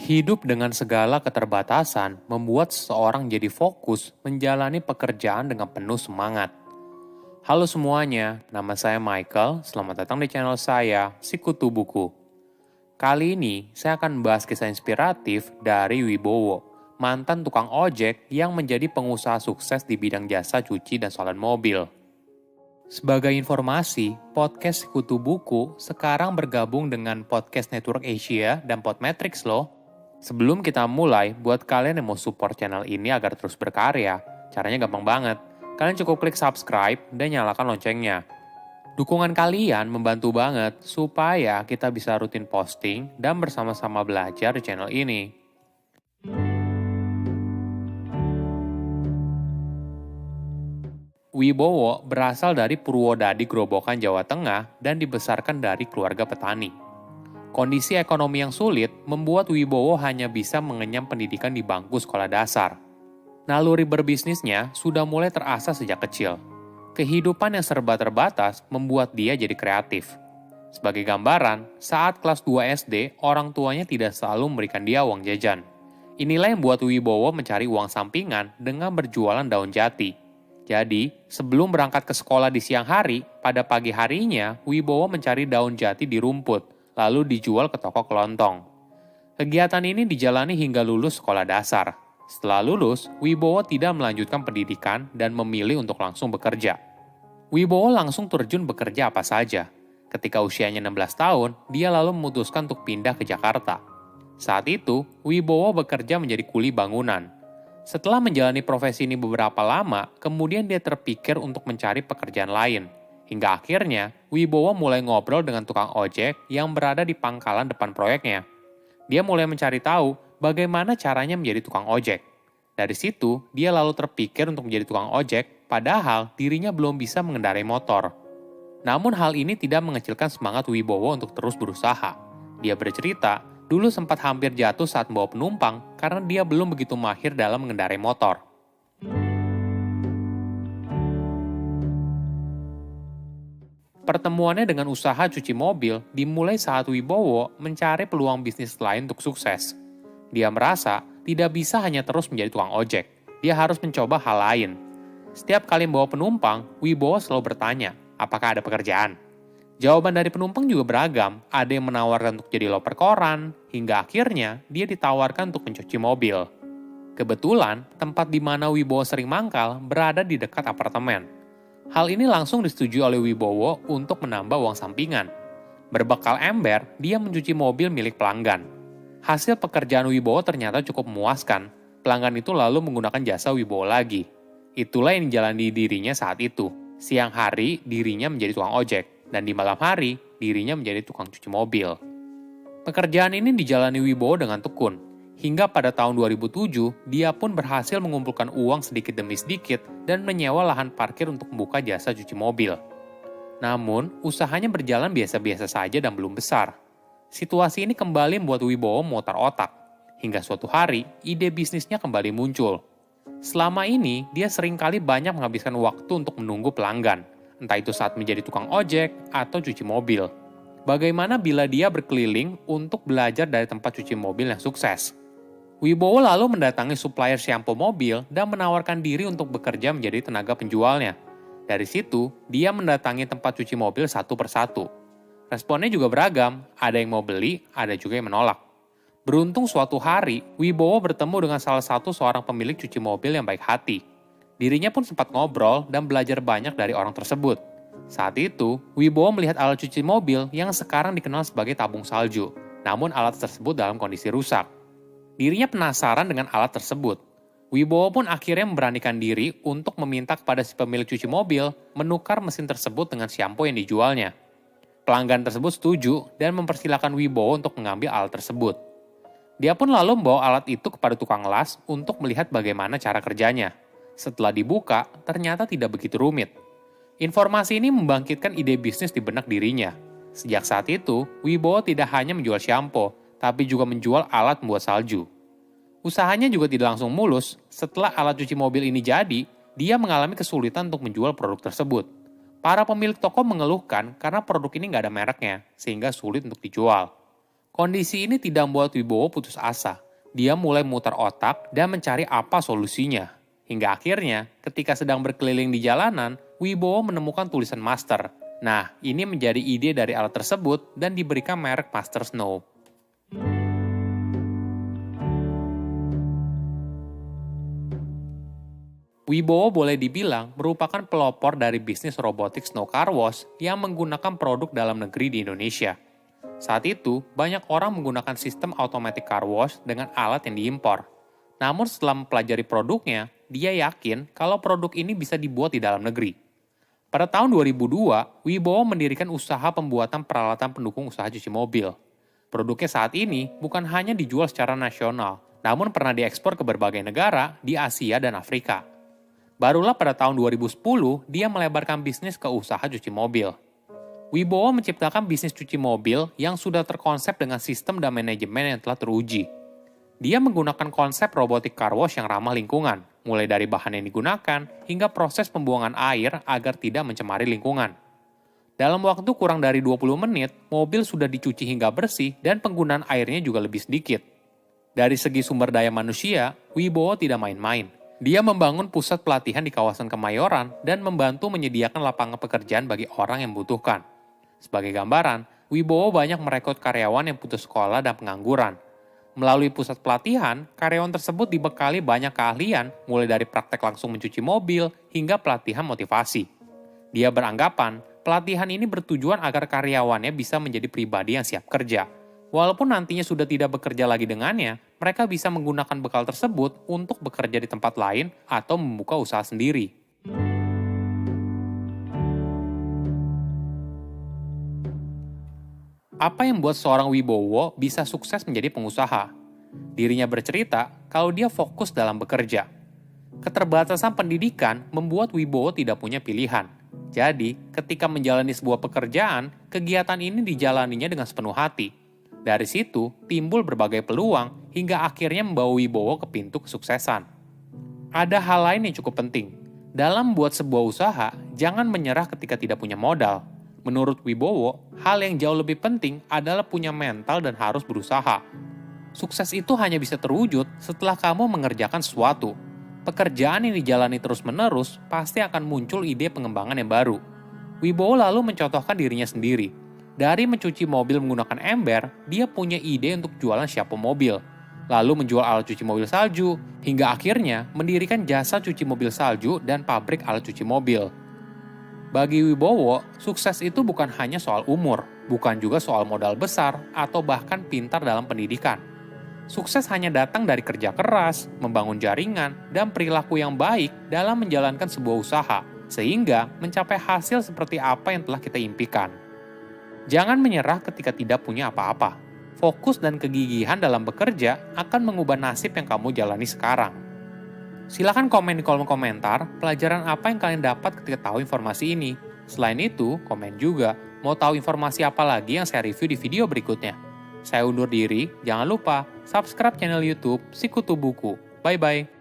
Hidup dengan segala keterbatasan membuat seseorang jadi fokus menjalani pekerjaan dengan penuh semangat. Halo semuanya, nama saya Michael. Selamat datang di channel saya, Sikutu Buku. Kali ini saya akan membahas kisah inspiratif dari Wibowo, mantan tukang ojek yang menjadi pengusaha sukses di bidang jasa cuci dan solan mobil. Sebagai informasi, podcast Sikutu Buku sekarang bergabung dengan Podcast Network Asia dan Podmetrics loh. Sebelum kita mulai, buat kalian yang mau support channel ini agar terus berkarya, caranya gampang banget. Kalian cukup klik subscribe dan nyalakan loncengnya. Dukungan kalian membantu banget supaya kita bisa rutin posting dan bersama-sama belajar di channel ini. Wibowo berasal dari Purwodadi, Grobogan, Jawa Tengah dan dibesarkan dari keluarga petani. Kondisi ekonomi yang sulit membuat Wibowo hanya bisa mengenyam pendidikan di bangku sekolah dasar. Naluri berbisnisnya sudah mulai terasa sejak kecil. Kehidupan yang serba terbatas membuat dia jadi kreatif. Sebagai gambaran, saat kelas 2 SD, orang tuanya tidak selalu memberikan dia uang jajan. Inilah yang membuat Wibowo mencari uang sampingan dengan berjualan daun jati. Jadi, sebelum berangkat ke sekolah di siang hari, pada pagi harinya, Wibowo mencari daun jati di rumput, lalu dijual ke toko kelontong. Kegiatan ini dijalani hingga lulus sekolah dasar. Setelah lulus, Wibowo tidak melanjutkan pendidikan dan memilih untuk langsung bekerja. Wibowo langsung terjun bekerja apa saja. Ketika usianya 16 tahun, dia lalu memutuskan untuk pindah ke Jakarta. Saat itu, Wibowo bekerja menjadi kuli bangunan. Setelah menjalani profesi ini beberapa lama, kemudian dia terpikir untuk mencari pekerjaan lain. Hingga akhirnya, Wibowo mulai ngobrol dengan tukang ojek yang berada di pangkalan depan proyeknya. Dia mulai mencari tahu bagaimana caranya menjadi tukang ojek. Dari situ, dia lalu terpikir untuk menjadi tukang ojek, padahal dirinya belum bisa mengendarai motor. Namun hal ini tidak mengecilkan semangat Wibowo untuk terus berusaha. Dia bercerita, dulu sempat hampir jatuh saat membawa penumpang karena dia belum begitu mahir dalam mengendarai motor. Pertemuannya dengan usaha cuci mobil dimulai saat Wibowo mencari peluang bisnis lain untuk sukses. Dia merasa tidak bisa hanya terus menjadi tukang ojek, dia harus mencoba hal lain. Setiap kali membawa penumpang, Wibowo selalu bertanya, apakah ada pekerjaan? Jawaban dari penumpang juga beragam, ada yang menawarkan untuk jadi loper koran, hingga akhirnya dia ditawarkan untuk mencuci mobil. Kebetulan, tempat di mana Wibowo sering mangkal berada di dekat apartemen. Hal ini langsung disetujui oleh Wibowo untuk menambah uang sampingan. Berbekal ember, dia mencuci mobil milik pelanggan. Hasil pekerjaan Wibowo ternyata cukup memuaskan. Pelanggan itu lalu menggunakan jasa Wibowo lagi. Itulah yang dijalani dirinya saat itu. Siang hari, dirinya menjadi tukang ojek, dan di malam hari, dirinya menjadi tukang cuci mobil. Pekerjaan ini dijalani Wibowo dengan tekun. Hingga pada tahun 2007, dia pun berhasil mengumpulkan uang sedikit demi sedikit dan menyewa lahan parkir untuk membuka jasa cuci mobil. Namun, usahanya berjalan biasa-biasa saja dan belum besar. Situasi ini kembali membuat Wibowo memutar otak. Hingga suatu hari, ide bisnisnya kembali muncul. Selama ini, dia seringkali banyak menghabiskan waktu untuk menunggu pelanggan, entah itu saat menjadi tukang ojek atau cuci mobil. Bagaimana bila dia berkeliling untuk belajar dari tempat cuci mobil yang sukses? Wibowo lalu mendatangi supplier shampoo mobil dan menawarkan diri untuk bekerja menjadi tenaga penjualnya. Dari situ, dia mendatangi tempat cuci mobil satu persatu. Responnya juga beragam, ada yang mau beli, ada juga yang menolak. Beruntung suatu hari, Wibowo bertemu dengan salah satu seorang pemilik cuci mobil yang baik hati. Dirinya pun sempat ngobrol dan belajar banyak dari orang tersebut. Saat itu, Wibowo melihat alat cuci mobil yang sekarang dikenal sebagai tabung salju, namun alat tersebut dalam kondisi rusak. Dirinya penasaran dengan alat tersebut. Wibowo pun akhirnya memberanikan diri untuk meminta kepada si pemilik cuci mobil menukar mesin tersebut dengan shampoo yang dijualnya. Pelanggan tersebut setuju dan mempersilahkan Wibowo untuk mengambil alat tersebut. Dia pun lalu membawa alat itu kepada tukang las untuk melihat bagaimana cara kerjanya. Setelah dibuka, ternyata tidak begitu rumit. Informasi ini membangkitkan ide bisnis di benak dirinya. Sejak saat itu, Wibowo tidak hanya menjual shampoo, tapi juga menjual alat membuat salju. Usahanya juga tidak langsung mulus. Setelah alat cuci mobil ini jadi, dia mengalami kesulitan untuk menjual produk tersebut. Para pemilik toko mengeluhkan karena produk ini nggak ada mereknya, sehingga sulit untuk dijual. Kondisi ini tidak membuat Wibowo putus asa. Dia mulai memutar otak dan mencari apa solusinya. Hingga akhirnya, ketika sedang berkeliling di jalanan, Wibowo menemukan tulisan Master. Nah, ini menjadi ide dari alat tersebut dan diberikan merek Master Snow. Wibowo boleh dibilang merupakan pelopor dari bisnis robotik snow car wash yang menggunakan produk dalam negeri di Indonesia. Saat itu, banyak orang menggunakan sistem automatic car wash dengan alat yang diimpor. Namun setelah mempelajari produknya, dia yakin kalau produk ini bisa dibuat di dalam negeri. Pada tahun 2002, Wibowo mendirikan usaha pembuatan peralatan pendukung usaha cuci mobil. Produknya saat ini bukan hanya dijual secara nasional, namun pernah diekspor ke berbagai negara di Asia dan Afrika. Barulah pada tahun 2010, dia melebarkan bisnis ke usaha cuci mobil. Wibowo menciptakan bisnis cuci mobil yang sudah terkonsep dengan sistem dan manajemen yang telah teruji. Dia menggunakan konsep robotik car wash yang ramah lingkungan, mulai dari bahan yang digunakan hingga proses pembuangan air agar tidak mencemari lingkungan. Dalam waktu kurang dari 20 menit, mobil sudah dicuci hingga bersih dan penggunaan airnya juga lebih sedikit. Dari segi sumber daya manusia, Wibowo tidak main-main. Dia membangun pusat pelatihan di kawasan Kemayoran dan membantu menyediakan lapangan pekerjaan bagi orang yang membutuhkan. Sebagai gambaran, Wibowo banyak merekrut karyawan yang putus sekolah dan pengangguran. Melalui pusat pelatihan, karyawan tersebut dibekali banyak keahlian, mulai dari praktek langsung mencuci mobil hingga pelatihan motivasi. Dia beranggapan, pelatihan ini bertujuan agar karyawannya bisa menjadi pribadi yang siap kerja. Walaupun nantinya sudah tidak bekerja lagi dengannya, mereka bisa menggunakan bekal tersebut untuk bekerja di tempat lain atau membuka usaha sendiri. Apa yang membuat seorang Wibowo bisa sukses menjadi pengusaha? Dirinya bercerita kalau dia fokus dalam bekerja. Keterbatasan pendidikan membuat Wibowo tidak punya pilihan. Jadi, ketika menjalani sebuah pekerjaan, kegiatan ini dijalaninya dengan sepenuh hati. Dari situ, timbul berbagai peluang hingga akhirnya membawa Wibowo ke pintu kesuksesan. Ada hal lain yang cukup penting. Dalam membuat sebuah usaha, jangan menyerah ketika tidak punya modal. Menurut Wibowo, hal yang jauh lebih penting adalah punya mental dan harus berusaha. Sukses itu hanya bisa terwujud setelah kamu mengerjakan sesuatu. Pekerjaan yang dijalani terus-menerus pasti akan muncul ide pengembangan yang baru. Wibowo lalu mencontohkan dirinya sendiri. Dari mencuci mobil menggunakan ember, dia punya ide untuk jualan shampoo mobil. Lalu menjual alat cuci mobil salju, hingga akhirnya mendirikan jasa cuci mobil salju dan pabrik alat cuci mobil. Bagi Wibowo, sukses itu bukan hanya soal umur, bukan juga soal modal besar, atau bahkan pintar dalam pendidikan. Sukses hanya datang dari kerja keras, membangun jaringan, dan perilaku yang baik dalam menjalankan sebuah usaha, sehingga mencapai hasil seperti apa yang telah kita impikan. Jangan menyerah ketika tidak punya apa-apa. Fokus dan kegigihan dalam bekerja akan mengubah nasib yang kamu jalani sekarang. Silakan komen di kolom komentar pelajaran apa yang kalian dapat ketika tahu informasi ini. Selain itu, komen juga mau tahu informasi apa lagi yang saya review di video berikutnya. Saya undur diri, jangan lupa subscribe channel YouTube Sikutu Buku. Bye-bye.